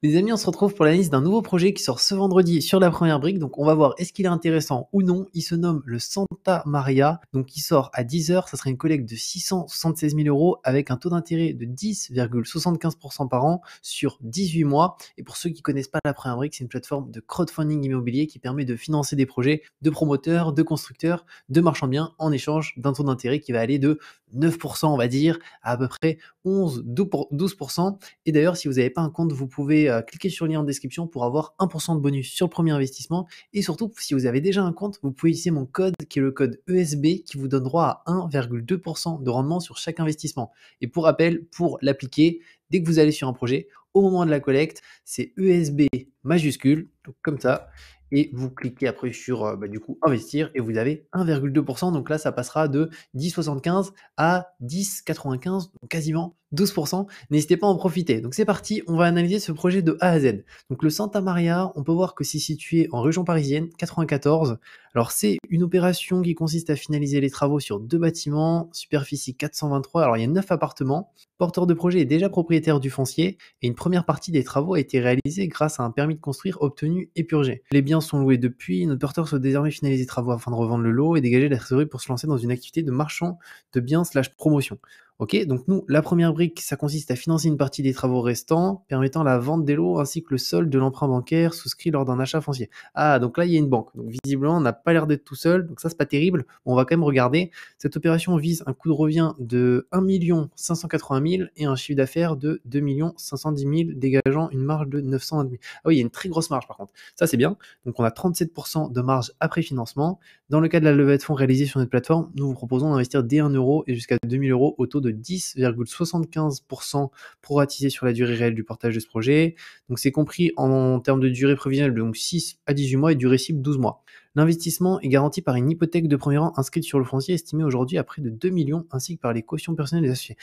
Les amis, on se retrouve pour l'analyse d'un nouveau projet qui sort ce vendredi sur la première brique. Donc, on va voir est-ce qu'il est intéressant ou non. Il se nomme le Santa Maria. Donc, il sort à 10 heures. Ça sera une collecte de 676 000 euros avec un taux d'intérêt de 10,75% par an sur 18 mois. Et pour ceux qui connaissent pas la première brique, c'est une plateforme de crowdfunding immobilier qui permet de financer des projets de promoteurs, de constructeurs, de marchands de biens en échange d'un taux d'intérêt qui va aller de 9%, on va dire, à peu près 11-12%. Et d'ailleurs, si vous n'avez pas un compte, vous pouvez cliquer sur le lien en description pour avoir 1% de bonus sur le premier investissement. Et surtout, si vous avez déjà un compte, vous pouvez utiliser mon code qui est le code ESB qui vous donne droit à 1,2% de rendement sur chaque investissement. Et pour rappel, pour l'appliquer, dès que vous allez sur un projet, au moment de la collecte, c'est ESB majuscule, donc comme ça, et vous cliquez après sur du coup investir et vous avez 1,2%. Donc là, ça passera de 10,75 à 10,95, donc quasiment 12%. N'hésitez pas à en profiter. Donc c'est parti, on va analyser ce projet de A à Z. Donc le Santa Maria, on peut voir que c'est situé en région parisienne, 94. Alors c'est une opération qui consiste à finaliser les travaux sur 2 bâtiments, superficie 423. Alors il y a 9 appartements. Porteur de projet est déjà propriétaire du foncier et une première partie des travaux a été réalisée grâce à un permis de construire obtenu et purgé. Les biens sont loués depuis, notre porteur souhaite désormais finaliser les travaux afin de revendre le lot et dégager la trésorerie pour se lancer dans une activité de marchand de biens / promotion. Ok, donc nous, la première brique, ça consiste à financer une partie des travaux restants, permettant la vente des lots ainsi que le solde de l'emprunt bancaire souscrit lors d'un achat foncier. Ah, donc là, il y a une banque. Donc visiblement, on n'a pas l'air d'être tout seul, donc ça, c'est pas terrible. On va quand même regarder. Cette opération vise un coût de revient de 1 580 000 et un chiffre d'affaires de 2 510 000, dégageant une marge de 920 000. Ah oui, il y a une très grosse marge par contre. Ça, c'est bien. Donc on a 37% de marge après financement. Dans le cas de la levée de fonds réalisée sur notre plateforme, nous vous proposons d'investir dès 1 euro et jusqu'à 2 000 euros au taux de 10,75% proratisé sur la durée réelle du portage de ce projet. Donc c'est compris en termes de durée prévisionnelle, donc 6 à 18 mois et durée cible 12 mois. L'investissement est garanti par une hypothèque de premier rang inscrite sur le foncier estimée aujourd'hui à près de 2 millions ainsi que par les cautions personnelles des associés.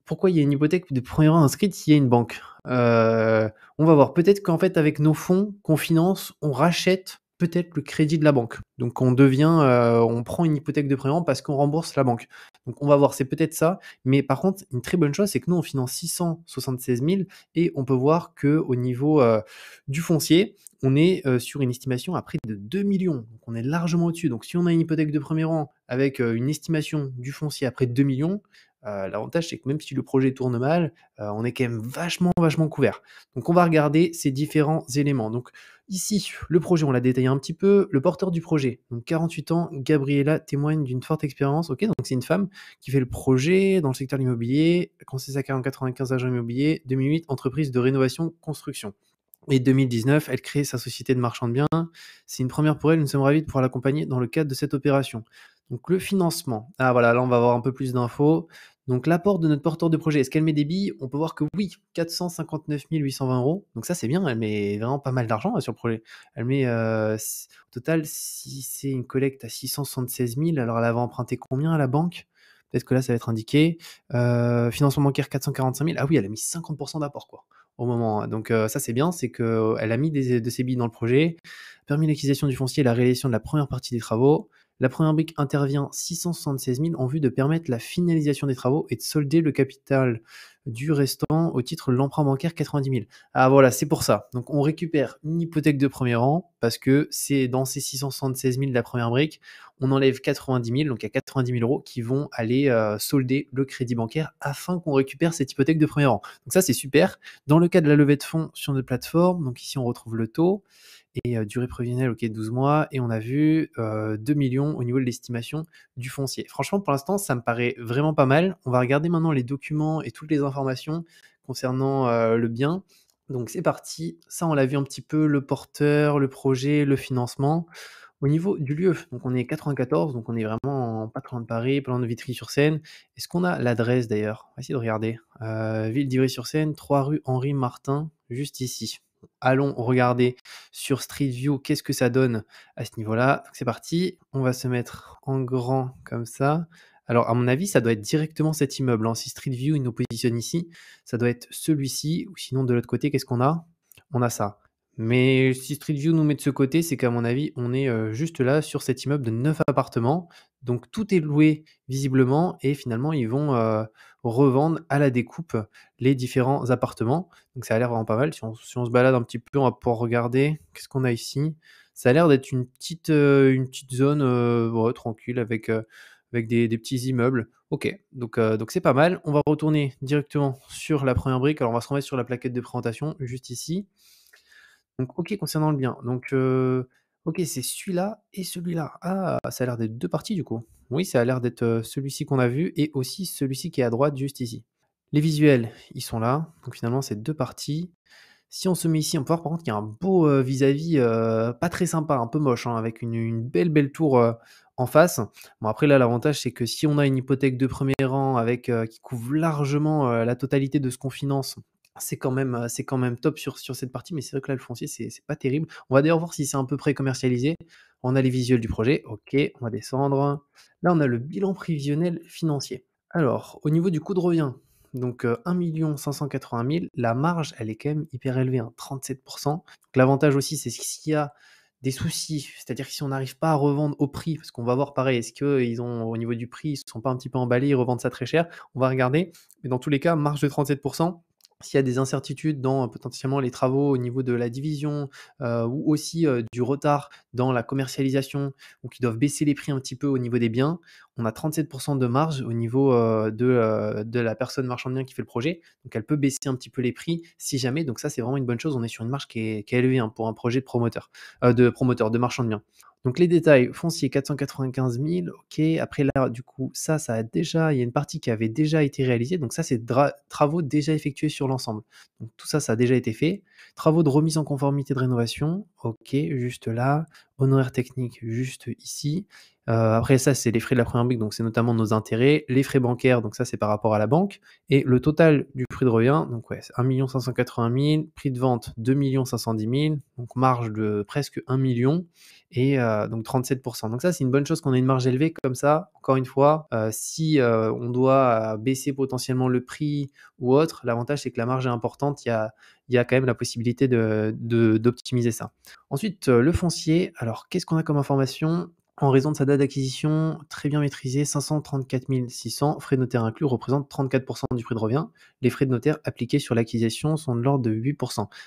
Pourquoi il y a une hypothèque de premier rang inscrite s'il y a une banque? On va voir. Peut-être qu'en fait, avec nos fonds qu'on finance, on rachète peut-être le crédit de la banque. Donc on prend une hypothèque de premier rang parce qu'on rembourse la banque. Donc on va voir, c'est peut-être ça. Mais par contre, une très bonne chose, c'est que nous, on finance 676 000 et on peut voir qu'au niveau du foncier, on est sur une estimation à près de 2 millions. Donc on est largement au-dessus. Donc si on a une hypothèque de premier rang avec une estimation du foncier à près de 2 millions, l'avantage, c'est que même si le projet tourne mal, on est quand même vachement couvert. Donc on va regarder ces différents éléments. Donc ici, le projet, on l'a détaillé un petit peu. Le porteur du projet, donc 48 ans, Gabriela, témoigne d'une forte expérience. Ok, donc c'est une femme qui fait le projet dans le secteur de l'immobilier, commencé sa carrière en 95 agent immobilier, 2008, entreprise de rénovation construction. Et 2019, elle crée sa société de marchand de biens. C'est une première pour elle, nous sommes ravis de pouvoir l'accompagner dans le cadre de cette opération. Donc le financement. Ah voilà, là on va avoir un peu plus d'infos. Donc l'apport de notre porteur de projet, est-ce qu'elle met des billes? On peut voir que oui, 459 820 euros. Donc ça c'est bien, elle met vraiment pas mal d'argent sur le projet. Elle met au total, si c'est une collecte à 676 000, alors elle avait emprunté combien à la banque? Peut-être que là ça va être indiqué. Financement bancaire 445 000. Ah oui, elle a mis 50% d'apport quoi au moment, hein. Donc ça c'est bien, c'est qu'elle a mis de ses billes dans le projet, permis l'acquisition du foncier et la réalisation de la première partie des travaux. La première brique intervient 676 000 en vue de permettre la finalisation des travaux et de solder le capital du restant au titre de l'emprunt bancaire 90 000. Ah voilà, c'est pour ça. Donc on récupère une hypothèque de premier rang parce que c'est dans ces 676 000 de la première brique, on enlève 90 000, donc il y a 90 000 euros qui vont aller solder le crédit bancaire afin qu'on récupère cette hypothèque de premier rang. Donc ça c'est super. Dans le cas de la levée de fonds sur notre plateforme, donc ici on retrouve le taux et durée prévisionnelle, ok, 12 mois, et on a vu 2 millions au niveau de l'estimation du foncier. Franchement, pour l'instant, ça me paraît vraiment pas mal. On va regarder maintenant les documents et toutes les informations concernant le bien. Donc c'est parti, ça on l'a vu un petit peu, le porteur, le projet, le financement. Au niveau du lieu, donc on est 94, donc on est vraiment pas trop loin de Paris, pas loin de Vitry-sur-Seine. Est-ce qu'on a l'adresse d'ailleurs? On va essayer de regarder. Ville d'Ivry-sur-Seine, 3 rue Henri Martin, juste ici. Allons regarder sur Street View qu'est-ce que ça donne à ce niveau-là. C'est parti, on va se mettre en grand comme ça. Alors à mon avis, ça doit être directement cet immeuble, hein. Si Street View il nous positionne ici, ça doit être celui-ci, ou sinon de l'autre côté, qu'est-ce qu'on a? On a ça. Mais si Street View nous met de ce côté, c'est qu'à mon avis, on est, juste là sur cet immeuble de 9 appartements. Donc tout est loué visiblement et finalement ils vont, revendre à la découpe les différents appartements. Donc ça a l'air vraiment pas mal. Si on se balade un petit peu, on va pouvoir regarder. Qu'est-ce qu'on a ici? Ça a l'air d'être une petite zone, ouais, tranquille avec des petits immeubles. OK, donc c'est pas mal. On va retourner directement sur la première brique. Alors on va se remettre sur la plaquette de présentation juste ici. Donc OK, concernant le bien. Donc OK, c'est celui-là et celui-là. Ah, ça a l'air d'être 2 parties du coup. Oui, ça a l'air d'être, celui-ci qu'on a vu et aussi celui-ci qui est à droite juste ici. Les visuels, ils sont là, donc finalement c'est 2 parties. Si on se met ici, on peut voir par contre qu'il y a un beau, vis-à-vis, pas très sympa, un peu moche, hein, avec une belle tour, en face. Bon après là, l'avantage c'est que si on a une hypothèque de premier rang avec, qui couvre largement, la totalité de ce qu'on finance, c'est quand même top sur cette partie, mais c'est vrai que là, le foncier, c'est pas terrible. On va d'ailleurs voir si c'est à peu près commercialisé. On a les visuels du projet, OK, on va descendre. Là, on a le bilan prévisionnel financier. Alors, au niveau du coût de revient, donc 1 580 000, la marge, elle est quand même hyper élevée, hein, 37. Donc l'avantage aussi, c'est s'il y a des soucis, c'est-à-dire que si on n'arrive pas à revendre au prix, parce qu'on va voir pareil, est-ce qu'ils ont au niveau du prix, ils ne se sont pas un petit peu emballés, ils revendent ça très cher? On va regarder, mais dans tous les cas, marge de 37. S'il y a des incertitudes dans, potentiellement les travaux au niveau de la division, ou aussi, du retard dans la commercialisation ou qui doivent baisser les prix un petit peu au niveau des biens, on a 37 de marge au niveau, de la personne marchand de biens qui fait le projet. Donc elle peut baisser un petit peu les prix si jamais, donc ça, c'est vraiment une bonne chose. On est sur une marge qui est élevée, hein, pour un projet de marchand de biens. Donc les détails, foncier 495 000, OK. Après là, du coup, il y a une partie qui avait déjà été réalisée, donc ça, c'est travaux déjà effectués sur l'ensemble. Donc tout ça, ça a déjà été fait. Travaux de remise en conformité de rénovation, OK, juste là. Honoraires techniques, juste ici. Après ça, c'est les frais de la première brique, donc c'est notamment nos intérêts. Les frais bancaires, donc ça, c'est par rapport à la banque. Et le total du prix de revient, donc ouais, c'est 1 580 000, prix de vente 2 510 000, donc marge de presque 1 million et donc 37. Donc ça, c'est une bonne chose qu'on ait une marge élevée comme ça. Encore une fois, si, on doit, baisser potentiellement le prix ou autre, l'avantage, c'est que la marge est importante. Il y a quand même la possibilité d'optimiser ça. Ensuite, le foncier. Alors, qu'est-ce qu'on a comme information? En raison de sa date d'acquisition très bien maîtrisée, 534 600, frais de notaire inclus, représentent 34 du prix de revient. Les frais de notaire appliqués sur l'acquisition sont de l'ordre de 8.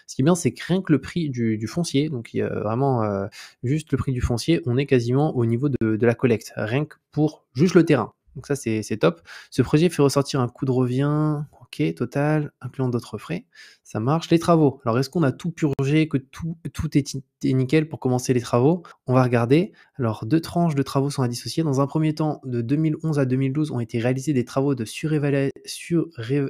Ce qui est bien, c'est que rien que le prix du foncier, donc il y a vraiment, juste le prix du foncier, on est quasiment au niveau de la collecte, rien que pour juste le terrain. Donc ça, c'est top. Ce projet fait ressortir un coût de revient, OK, total, incluant d'autres frais. Ça marche. Les travaux. Alors, est-ce qu'on a tout purgé, que tout est nickel pour commencer les travaux? On va regarder. Alors, 2 tranches de travaux sont à dissocier. Dans un premier temps, de 2011 à 2012 ont été réalisés des travaux de surélévation, je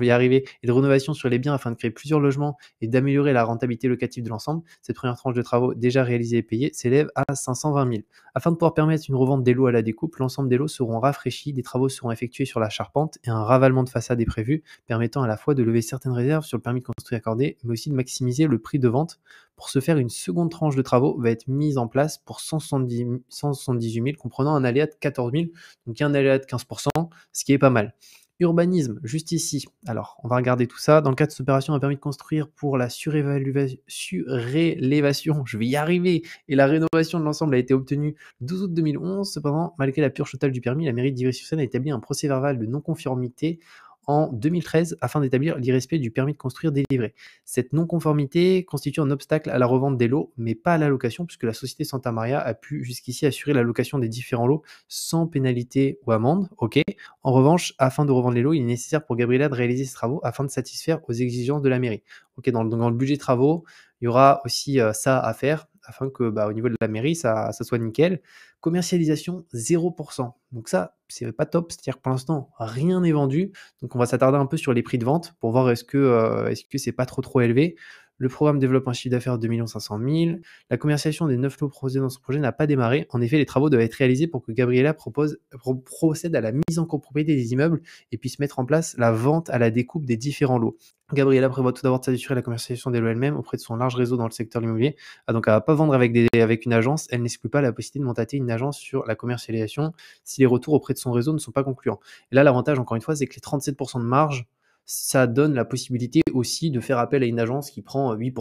vais y arriver, et de rénovation sur les biens afin de créer plusieurs logements et d'améliorer la rentabilité locative de l'ensemble. Cette première tranche de travaux déjà réalisée et payée s'élève à 520 000. Afin de pouvoir permettre une revente des lots à la découpe, l'ensemble des lots seront rafraîchis, des travaux seront effectués sur la charpente et un ravalement de façade est prévu, permettant à la fois de lever certaines réserves sur le permis de construire accordé, mais aussi de maximiser le prix de vente. Pour ce faire, une seconde tranche de travaux va être mise en place pour 178 000, comprenant un aléa de 14 000, donc un aléa de 15%, ce qui est pas mal. Urbanisme, juste ici. Alors, on va regarder tout ça. Dans le cadre de cette opération, un permis de construire pour la surélévation, je vais y arriver, et la rénovation de l'ensemble a été obtenue le 12 août 2011. Cependant, malgré la purge totale du permis, la mairie d'Ivry-sur-Seine a établi un procès-verbal de non-conformité en 2013 afin d'établir l'irrespect du permis de construire délivré. Cette non-conformité constitue un obstacle à la revente des lots, mais pas à la location, puisque la société Santa Maria a pu jusqu'ici assurer la location des différents lots sans pénalité ou amende. OK. En revanche, afin de revendre les lots, il est nécessaire pour Gabriela de réaliser ces travaux afin de satisfaire aux exigences de la mairie. OK, dans le budget travaux, il y aura aussi ça à faire afin que au niveau de la mairie, ça soit nickel. Commercialisation 0. Donc ça, c'est pas top, c'est-à-dire que pour l'instant, rien n'est vendu. Donc on va s'attarder un peu sur les prix de vente pour voir est-ce que c'est pas trop élevé. Le programme développe un chiffre d'affaires de 2 500 000. La commercialisation des 9 lots proposés dans ce projet n'a pas démarré. En effet, les travaux doivent être réalisés pour que Gabriela procède à la mise en copropriété des immeubles et puisse mettre en place la vente à la découpe des différents lots. Gabriela prévoit tout d'abord de s'assurer la commercialisation des lots elle-même auprès de son large réseau dans le secteur de l'immobilier. Ah, donc elle va pas vendre avec une agence. Elle n'exclut pas la possibilité de mandater une agence sur la commercialisation si les retours auprès de son réseau ne sont pas concluants. Et là, l'avantage, encore une fois, c'est que les 37% de marge, ça donne la possibilité aussi de faire appel à une agence qui prend 8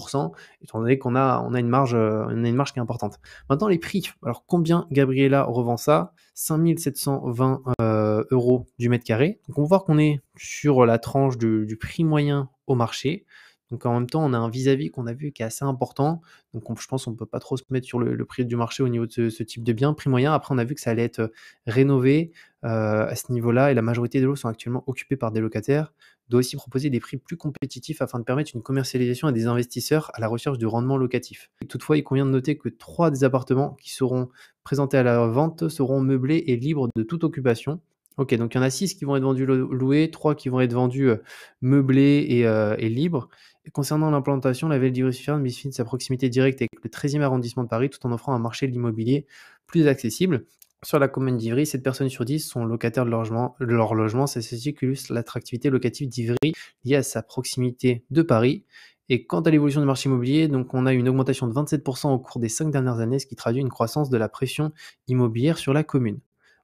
étant donné qu'on a une marge qui est importante. Maintenant les prix, alors combien Gabriela revend ça? 5 720 € du mètre carré. Donc on va voir qu'on est sur la tranche du prix moyen au marché. Donc en même temps, on a un vis-à-vis qu'on a vu qui est assez important. Donc je pense qu'on ne peut pas trop se mettre sur le prix du marché au niveau de ce type de bien. Prix moyen, après on a vu que ça allait être rénové à ce niveau-là et la majorité des lots sont actuellement occupés par des locataires. Doit aussi proposer des prix plus compétitifs afin de permettre une commercialisation à des investisseurs à la recherche de rendement locatif. Et toutefois, il convient de noter que 3 des appartements qui seront présentés à la vente seront meublés et libres de toute occupation. Ok, donc il y en a 6 qui vont être vendus loués, 3 qui vont être vendus meublés et libres. Et concernant l'implantation, la ville d'Ivry-sur-Seine bénéficie de sa proximité directe avec le 13e arrondissement de Paris tout en offrant un marché de l'immobilier plus accessible. Sur la commune d'Ivry, 7 personnes sur 10 sont locataires de leur logement. C'est ceci qui illustre l'attractivité locative d'Ivry liée à sa proximité de Paris. Et quant à l'évolution du marché immobilier, donc on a une augmentation de 27% au cours des 5 dernières années, ce qui traduit une croissance de la pression immobilière sur la commune.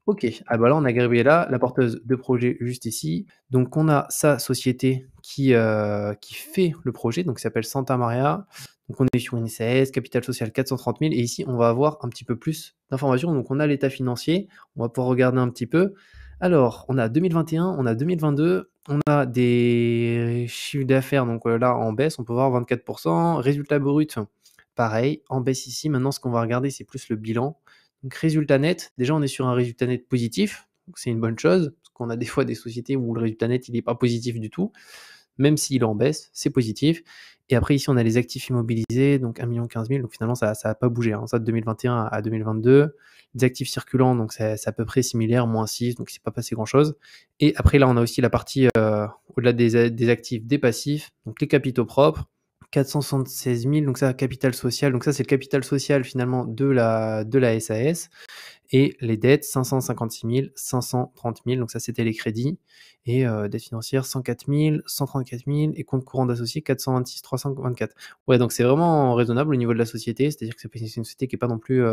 Ok, ah bah là on a Gabriela, la porteuse de projet juste ici. Donc on a sa société qui fait le projet, donc qui s'appelle Santa Maria. Donc on est sur une SAS, capital social 430 000, et ici on va avoir un petit peu plus d'informations. Donc on a l'état financier, on va pouvoir regarder un petit peu. Alors on a 2021, on a 2022, on a des chiffres d'affaires, donc là en baisse, on peut voir 24%. Résultat brut, pareil, en baisse ici. Maintenant ce qu'on va regarder c'est plus le bilan. Donc résultat net, déjà on est sur un résultat net positif, donc c'est une bonne chose, parce qu'on a des fois des sociétés où le résultat net il n'est pas positif du tout, même s'il est en baisse, c'est positif. Et après ici on a les actifs immobilisés, donc 1 015 000, donc finalement ça n'a pas bougé, hein, ça de 2021 à 2022. Les actifs circulants, donc c'est à peu près similaire, moins 6, donc il ne s'est pas passé grand chose. Et après là on a aussi la partie au-delà des actifs, des passifs, donc les capitaux propres, 476 000, donc ça, capital social. Donc ça, c'est le capital social finalement de la SAS. Et les dettes, 556 530 000. Donc ça, c'était les crédits. Et dettes financières, 104 000, 134 000. Et compte courant d'associés, 426 324. Ouais, donc c'est vraiment raisonnable au niveau de la société. C'est-à-dire que c'est une société qui est pas non plus...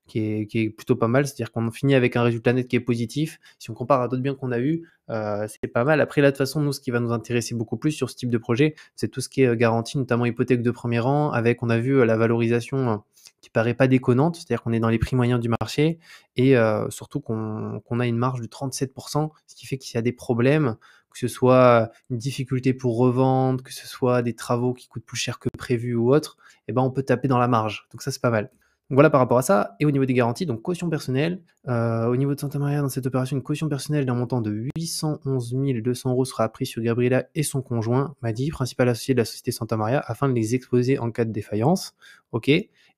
qui est plutôt pas mal, c'est-à-dire qu'on finit avec un résultat net qui est positif. Si on compare à d'autres biens qu'on a eu, c'est pas mal. Après là, de toute façon, nous, ce qui va nous intéresser beaucoup plus sur ce type de projet, c'est tout ce qui est garantie, notamment hypothèque de premier rang, avec, on a vu la valorisation qui paraît pas déconnante, c'est-à-dire qu'on est dans les prix moyens du marché, et surtout qu'on a une marge de 37%, ce qui fait qu'il y a des problèmes, que ce soit une difficulté pour revendre, que ce soit des travaux qui coûtent plus cher que prévu ou autre, et ben on peut taper dans la marge. Donc ça, c'est pas mal. Donc voilà par rapport à ça. Et au niveau des garanties, donc caution personnelle, au niveau de Santa Maria, dans cette opération, une caution personnelle d'un montant de 811 200 € sera prise sur Gabriela et son conjoint, Madi, principal associé de la société Santa Maria, afin de les exposer en cas de défaillance. Ok.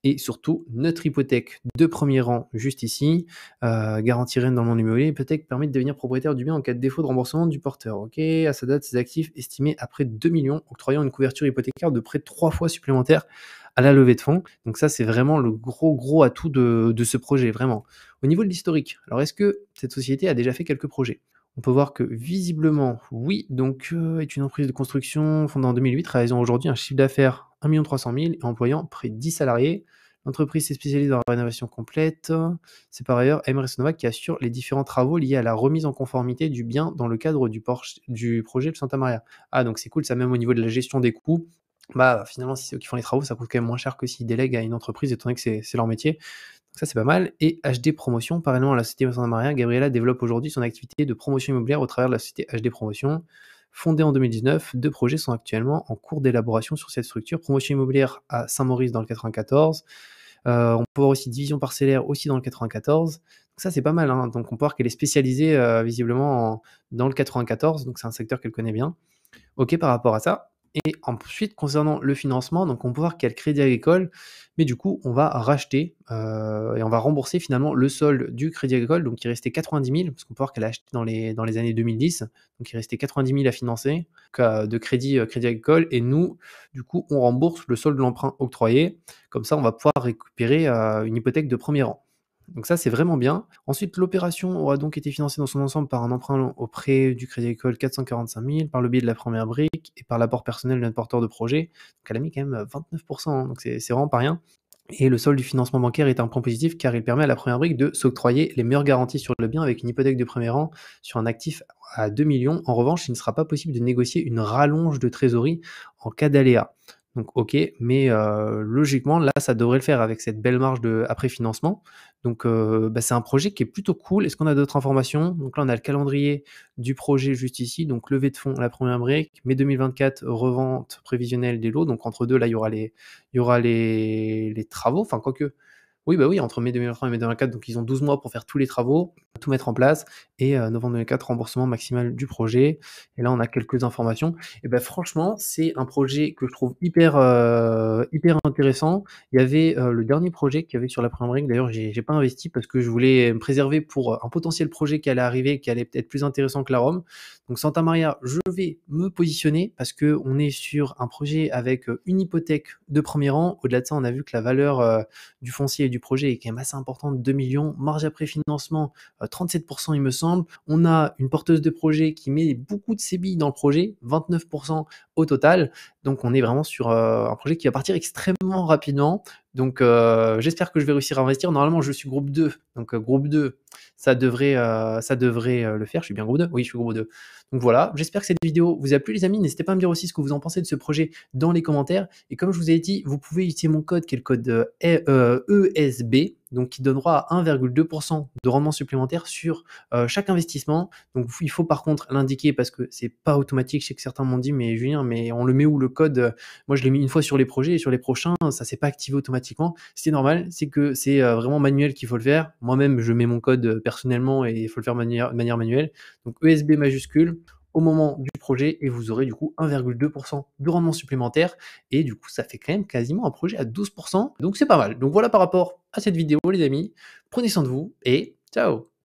Et surtout, notre hypothèque de premier rang, juste ici, garantie REN dans le monde immobilier, hypothèque permet de devenir propriétaire du bien en cas de défaut de remboursement du porteur. Ok. À sa date, ses actifs estimés à près de 2 millions, octroyant une couverture hypothécaire de près de 3 fois supplémentaire à la levée de fonds. Donc ça, c'est vraiment le gros atout de ce projet, vraiment. Au niveau de l'historique, alors est-ce que cette société a déjà fait quelques projets? On peut voir que visiblement, oui, donc est une entreprise de construction fondée en 2008, réalisant aujourd'hui un chiffre d'affaires 1 300 000 et employant près de 10 salariés. L'entreprise s'est spécialisée dans la rénovation complète. C'est par ailleurs AMR Sonova qui assure les différents travaux liés à la remise en conformité du bien dans le cadre du projet de Santa Maria. Ah, donc c'est cool, ça même au niveau de la gestion des coûts. Bah, finalement, si c'est eux qui font les travaux, ça coûte quand même moins cher que s'ils délèguent à une entreprise, étant donné que c'est leur métier. Donc ça, c'est pas mal. Et HD Promotion, parallèlement à la société Santa Maria, Gabriela développe aujourd'hui son activité de promotion immobilière au travers de la société HD Promotion. Fondée en 2019, 2 projets sont actuellement en cours d'élaboration sur cette structure. Promotion immobilière à Saint-Maurice dans le 94. On peut voir aussi division parcellaire aussi dans le 94. Donc ça, c'est pas mal, hein. Donc on peut voir qu'elle est spécialisée visiblement dans le 94, donc c'est un secteur qu'elle connaît bien. Ok par rapport à ça. Et ensuite, concernant le financement, donc on peut voir qu'il y a le crédit agricole, mais du coup, on va racheter et on va rembourser finalement le solde du crédit agricole, donc il restait 90 000, parce qu'on peut voir qu'elle a acheté dans les années 2010, donc il restait 90 000 à financer de crédit agricole, et nous, du coup, on rembourse le solde de l'emprunt octroyé, comme ça, on va pouvoir récupérer une hypothèque de premier rang. Donc ça, c'est vraiment bien. Ensuite, l'opération aura donc été financée dans son ensemble par un emprunt auprès du Crédit Agricole 445 000, par le biais de la première brique et par l'apport personnel d'un porteur de projet. Donc elle a mis quand même 29%, hein, donc c'est vraiment pas rien. Et le solde du financement bancaire est un point positif car il permet à la première brique de s'octroyer les meilleures garanties sur le bien avec une hypothèque de premier rang sur un actif à 2 millions. En revanche, il ne sera pas possible de négocier une rallonge de trésorerie en cas d'aléa. Donc OK, mais logiquement, là, ça devrait le faire avec cette belle marge de après financement. Donc bah, c'est un projet qui est plutôt cool. Est-ce qu'on a d'autres informations? Donc là, on a le calendrier du projet juste ici, donc levée de fonds, la première brique, mai 2024, revente prévisionnelle des lots. Donc entre deux, là, il y aura les travaux, enfin quoique, oui, bah oui, entre mai 2023 et mai 2024, donc ils ont 12 mois pour faire tous les travaux, tout mettre en place et novembre 2024, remboursement maximal du projet. Et là, on a quelques informations. Et ben franchement, c'est un projet que je trouve hyper intéressant. Il y avait le dernier projet qu'il y avait sur la première brique. D'ailleurs, j'ai pas investi parce que je voulais me préserver pour un potentiel projet qui allait arriver, qui allait peut-être plus intéressant que la Rome. Donc Santa Maria, je vais me positionner parce que on est sur un projet avec une hypothèque de premier rang. Au-delà de ça, on a vu que la valeur du foncier et du projet est quand même assez importante, 2 millions. Marge après financement, 37% il me semble. On a une porteuse de projet qui met beaucoup de ses billes dans le projet, 29% au total. Donc on est vraiment sur un projet qui va partir extrêmement rapidement. Donc j'espère que je vais réussir à investir. Normalement, je suis groupe 2. Donc groupe 2, ça devrait le faire. Je suis bien groupe 2. Oui, je suis groupe 2. Donc voilà, j'espère que cette vidéo vous a plu les amis. N'hésitez pas à me dire aussi ce que vous en pensez de ce projet dans les commentaires. Et comme je vous ai dit, vous pouvez utiliser mon code qui est le code ESB, donc qui donnera 1,2% de rendement supplémentaire sur chaque investissement. Donc il faut par contre l'indiquer parce que c'est pas automatique. Je sais que certains m'ont dit, mais Julien, mais on le met où le code? Moi je l'ai mis une fois sur les projets et sur les prochains, ça s'est pas activé automatiquement. C'est normal, c'est que c'est vraiment manuel qu'il faut le faire. Moi-même, je mets mon code personnellement et il faut le faire de manière manuelle. Donc ESB majuscule au moment du projet et vous aurez du coup 1,2% de rendement supplémentaire et du coup ça fait quand même quasiment un projet à 12%, donc c'est pas mal. Donc voilà par rapport à cette vidéo les amis, prenez soin de vous et ciao.